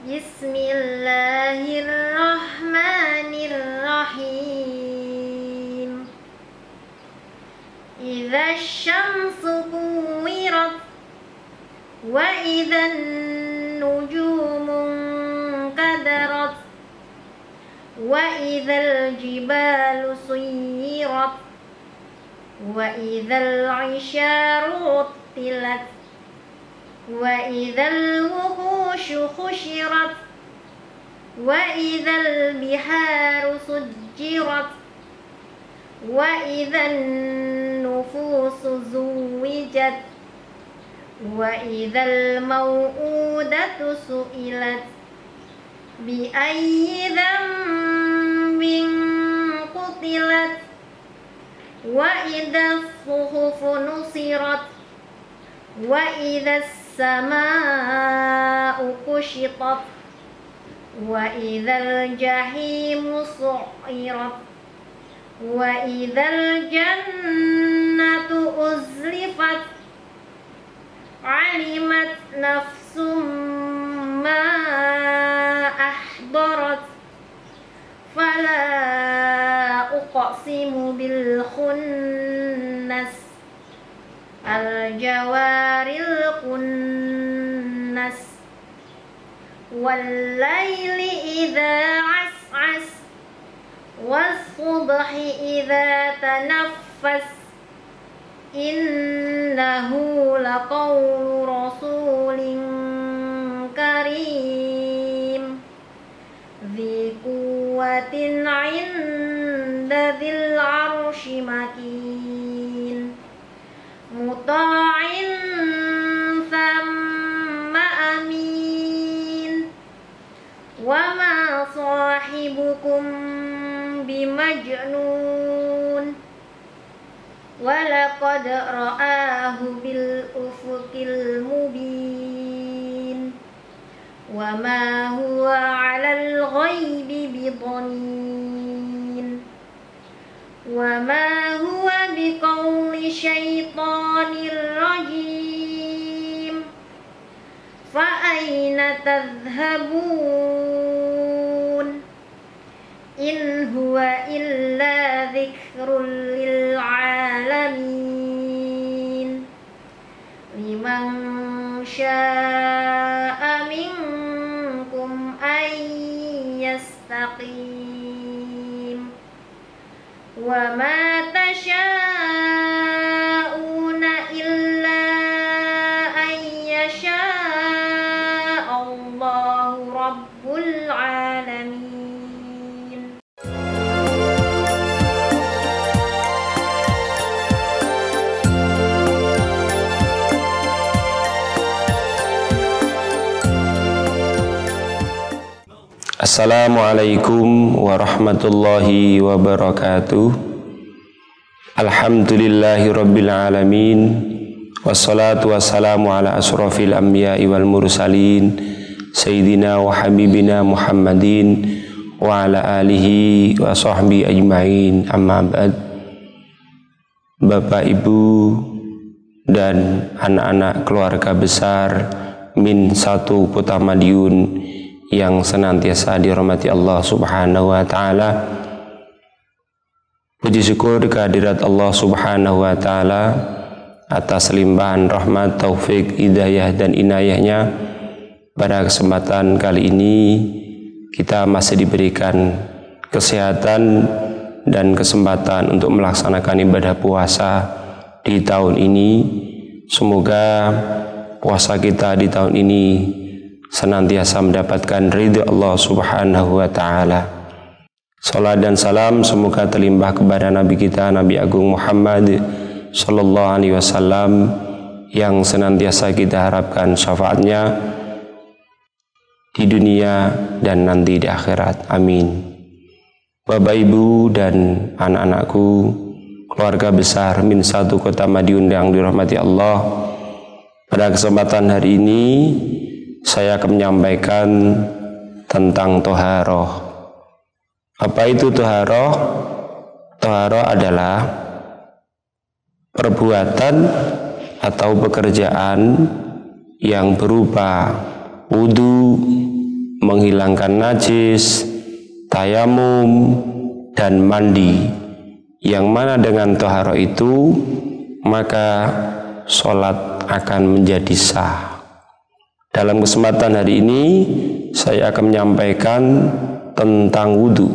Bismillahirrahmanirrahim. Idza syamsu kuwirat wa idzan nujumu kadarat wa idzal jibalu suyirat wa idzal 'isyaru uttilat wa idzal wuhushu khusyirat wa idzal biharu sujjirat wa idzan nufusu zuwijat wa idzal mau'udatu su'ilat bi ayyi dzambin qutilat wa idzas suhufu nusirat wa idzas samaa'u kushitat wa idzal jahimu su'irat wa idzal jannatu uzlifat alimat nafsum ma ahdarat fala uqsimu bil khunnas al jawaril kunnas wal laili idza as'as was subhi idza tanaffas innahu laqawlu rasulin karim dzi quwwatin 'inda dzil 'arsy makin muta'in thamma amin wa ma sahibukum bimajnun walaqad ra'ahu bil ufuqil mubin wa ma huwa 'alal ghaibi bidanin wa ma huwa biqauli syaitanir rajim fa aina tadhhabun in huwa illa dzikrul lil alamin liman syaa'a minkum ay yastaqim wa ma tasha'una illa ay yasha'a Allahu rabbul alamin. Assalamualaikum warahmatullahi wabarakatuh. Alhamdulillahi rabbil alamin. Wassalatu wassalamu ala asrafil anbiya'i wal mursalin Sayyidina wa habibina Muhammadin wa ala alihi wa sahbihi ajma'in, amma ba'd. Bapak, Ibu, dan anak-anak keluarga besar Min 1 Kota Madiun yang senantiasa dirahmati Allah Subhanahu wa taala. Puji syukur kehadirat Allah Subhanahu wa taala atas limpahan rahmat, taufik, hidayah dan inayahnya. Pada kesempatan kali ini kita masih diberikan kesehatan dan kesempatan untuk melaksanakan ibadah puasa di tahun ini. Semoga puasa kita di tahun ini senantiasa mendapatkan ridha Allah Subhanahu wa taala. Salat dan salam semoga terlimpah kepada Nabi kita, Nabi Agung Muhammad sallallahu alaihi wasallam, yang senantiasa kita harapkan syafaatnya di dunia dan nanti di akhirat. Amin. Bapak, Ibu, dan anak-anakku, keluarga besar Min 1 Kota Madiun yang dirahmati Allah, pada kesempatan hari ini saya akan menyampaikan tentang toharoh. Apa itu toharoh? Toharoh adalah perbuatan atau pekerjaan yang berupa wudu, menghilangkan najis, tayamum, dan mandi, yang mana dengan toharoh itu maka sholat akan menjadi sah. Dalam kesempatan hari ini saya akan menyampaikan tentang wudhu.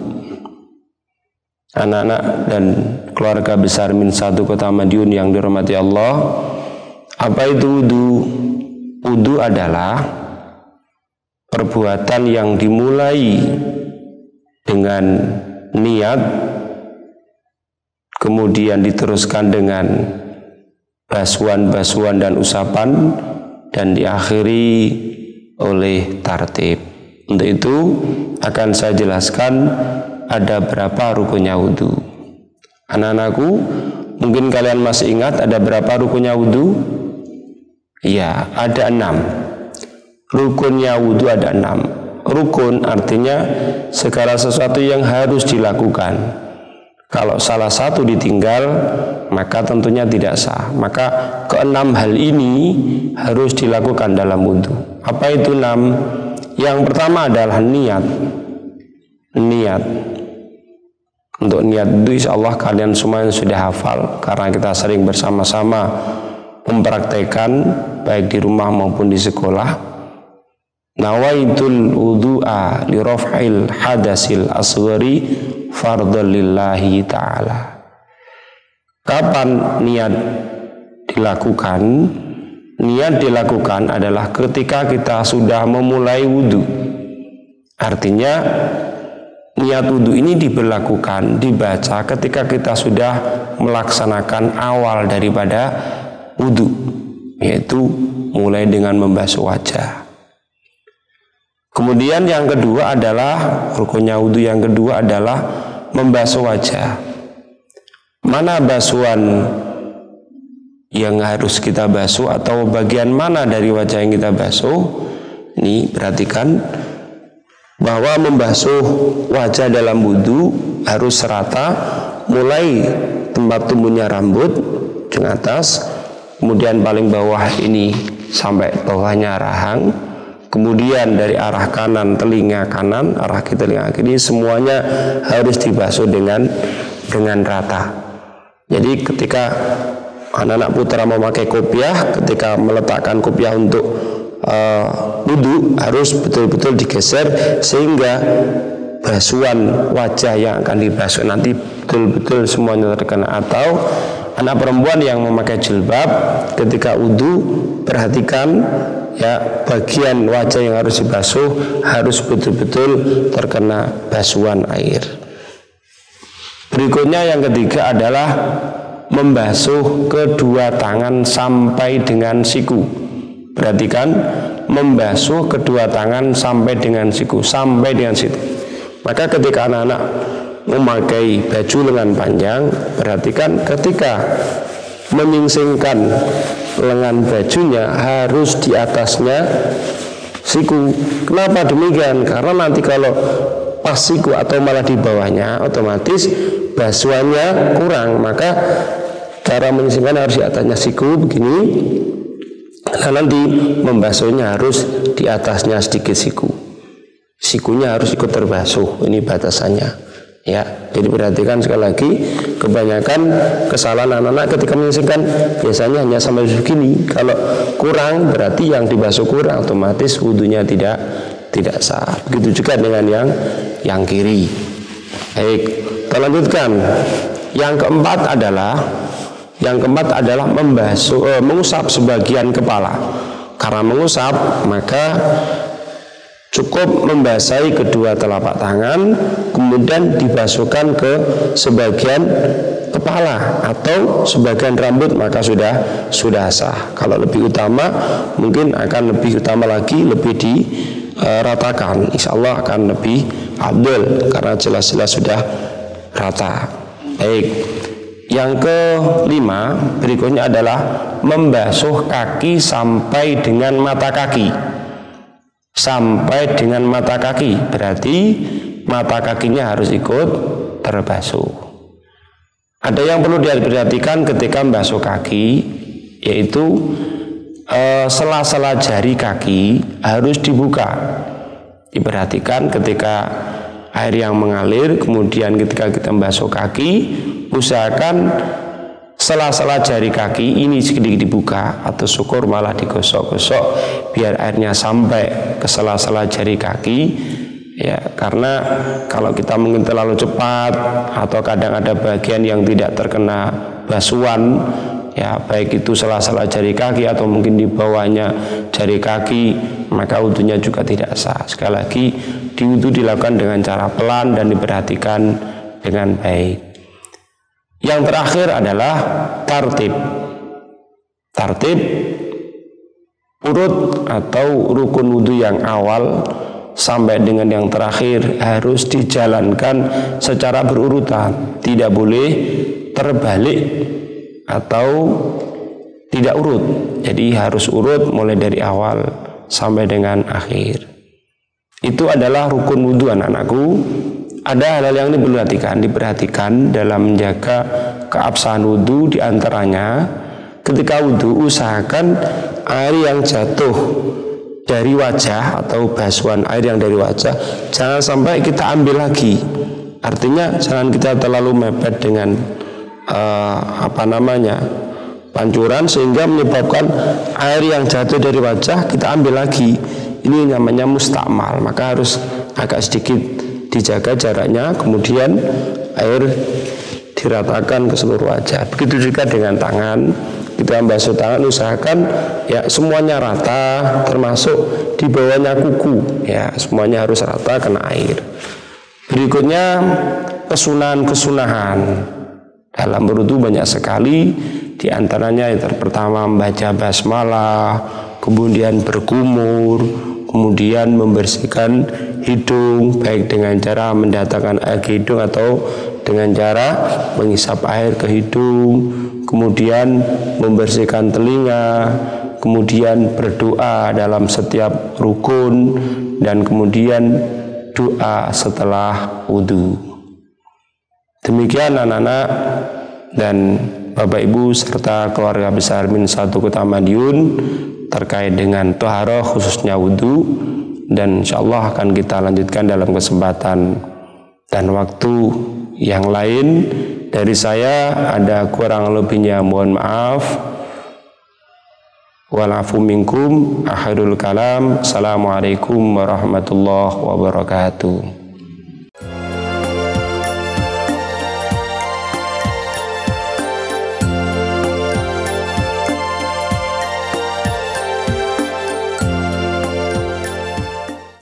Anak-anak dan keluarga besar Min 1 Kota Madiun yang dirahmati Allah, apa itu wudhu? Wudhu adalah perbuatan yang dimulai dengan niat, kemudian diteruskan dengan basuhan-basuhan dan usapan, dan diakhiri oleh tartib. Untuk itu akan saya jelaskan ada berapa rukunnya wudhu. Anak-anakku, mungkin kalian masih ingat ada berapa rukunnya wudhu? Ya, ada 6. Rukunnya wudhu ada 6. Rukun artinya segala sesuatu yang harus dilakukan. Kalau salah satu ditinggal, maka tentunya tidak sah. Maka ke-6 hal ini harus dilakukan dalam wudhu. Apa itu 6? Yang pertama adalah niat. Niat. Untuk niat itu insya Allah kalian semuanya sudah hafal, karena kita sering bersama-sama mempraktekkan baik di rumah maupun di sekolah. Nawaitul wudu'a li raf'il hadasil asghari fardhan lillahi ta'ala. Kapan niat dilakukan? Niat dilakukan adalah ketika kita sudah memulai wudhu. Artinya niat wudhu ini diberlakukan, dibaca ketika kita sudah melaksanakan awal daripada wudhu, yaitu mulai dengan membasuh wajah. Kemudian yang kedua adalah rukunnya wudhu yang kedua adalah membasuh wajah. Mana basuhan yang harus kita basuh atau bagian mana dari wajah yang kita basuh? Ini perhatikan bahwa membasuh wajah dalam wudhu harus serata, mulai tempat tumbuhnya rambut ke atas, kemudian paling bawah ini sampai bawahnya rahang, kemudian dari arah kanan telinga kanan, arah ke telinga kiri, semuanya harus dibasuh dengan rata. Jadi ketika anak-anak putra memakai kopiah, ketika meletakkan kopiah untuk wudhu harus betul-betul digeser sehingga basuhan wajah yang akan dibasuh nanti betul-betul semuanya terkena. Atau anak perempuan yang memakai jilbab ketika wudhu, perhatikan ya, bagian wajah yang harus dibasuh harus betul-betul terkena basuhan air. Berikutnya yang ketiga adalah membasuh kedua tangan sampai dengan siku. Perhatikan, membasuh kedua tangan sampai dengan siku, sampai dengan situ. Maka ketika anak-anak memakai baju lengan panjang, perhatikan ketika menyingsingkan lengan bajunya harus di atasnya siku. Kenapa demikian? Karena nanti kalau pas siku atau malah di bawahnya, otomatis basuhannya kurang. Maka cara menyingsingkan harus di atasnya siku begini. Nah nanti membasuhnya harus di atasnya sedikit siku. Sikunya harus ikut terbasuh. Ini batasannya. Ya, jadi perhatikan sekali lagi, kebanyakan kesalahan anak-anak ketika menyingsingkan biasanya hanya sampai segini. Kalau kurang berarti yang dibasuh kurang, otomatis wudhunya tidak sah. Begitu juga dengan yang kiri. Baik, kita lanjutkan. Yang keempat adalah mengusap sebagian kepala. Karena mengusap, maka cukup membasahi kedua telapak tangan, kemudian dibasuhkan ke sebagian kepala atau sebagian rambut, maka sudah sah. Kalau lebih utama, mungkin akan lebih utama lagi, lebih diratakan. Insya Allah akan lebih abdul karena jelas-jelas sudah rata. Baik. Yang kelima berikutnya adalah membasuh kaki sampai dengan mata kaki. Sampai dengan mata kaki berarti mata kakinya harus ikut terbasuh. Ada yang perlu diperhatikan ketika membasuh kaki, yaitu sela-sela jari kaki harus dibuka. Diperhatikan ketika air yang mengalir, kemudian ketika kita membasuh kaki, usahakan sela-sela jari kaki ini sedikit dibuka, atau syukur malah digosok-gosok biar airnya sampai ke sela-sela jari kaki. Ya, karena kalau kita mungkin terlalu cepat atau kadang ada bagian yang tidak terkena basuhan, ya baik itu sela-sela jari kaki atau mungkin di bawahnya jari kaki, maka wudunya juga tidak sah. Sekali lagi, wudu dilakukan dengan cara pelan dan diperhatikan dengan baik. Yang terakhir adalah tartib. Tartib urut atau rukun wudu yang awal sampai dengan yang terakhir harus dijalankan secara berurutan, tidak boleh terbalik atau tidak urut. Jadi harus urut mulai dari awal sampai dengan akhir. Itu adalah rukun wudu anak-anakku. Ada hal-hal yang diperhatikan dalam menjaga keabsahan wudu. Di antaranya ketika wudu usahakan air yang jatuh dari wajah atau basuhan air yang dari wajah jangan sampai kita ambil lagi. Artinya jangan kita terlalu mepet dengan pancuran sehingga menyebabkan air yang jatuh dari wajah kita ambil lagi. Ini namanya mustakmal, maka harus agak sedikit dijaga jaraknya, kemudian air diratakan ke seluruh wajah. Begitu juga dengan tangan. Kita membasuh tangan usahakan ya semuanya rata, termasuk di bawahnya kuku, ya semuanya harus rata kena air. Berikutnya kesunahan dalam berwudu banyak sekali. Di antaranya yang pertama membaca basmalah, kemudian berkumur, kemudian membersihkan hidung baik dengan cara mendatangkan air ke hidung atau dengan cara menghisap air ke hidung, kemudian membersihkan telinga, kemudian berdoa dalam setiap rukun, dan kemudian doa setelah wudu. Demikian anak-anak dan Bapak Ibu serta keluarga besar Min Satu Kota Madiun terkait dengan toharoh khususnya wudu, dan insyaallah akan kita lanjutkan dalam kesempatan dan waktu yang lain. Dari saya ada kurang lebihnya mohon maaf. Walafu minkum. Akhirul kalam. Assalamualaikum warahmatullahi wabarakatuh.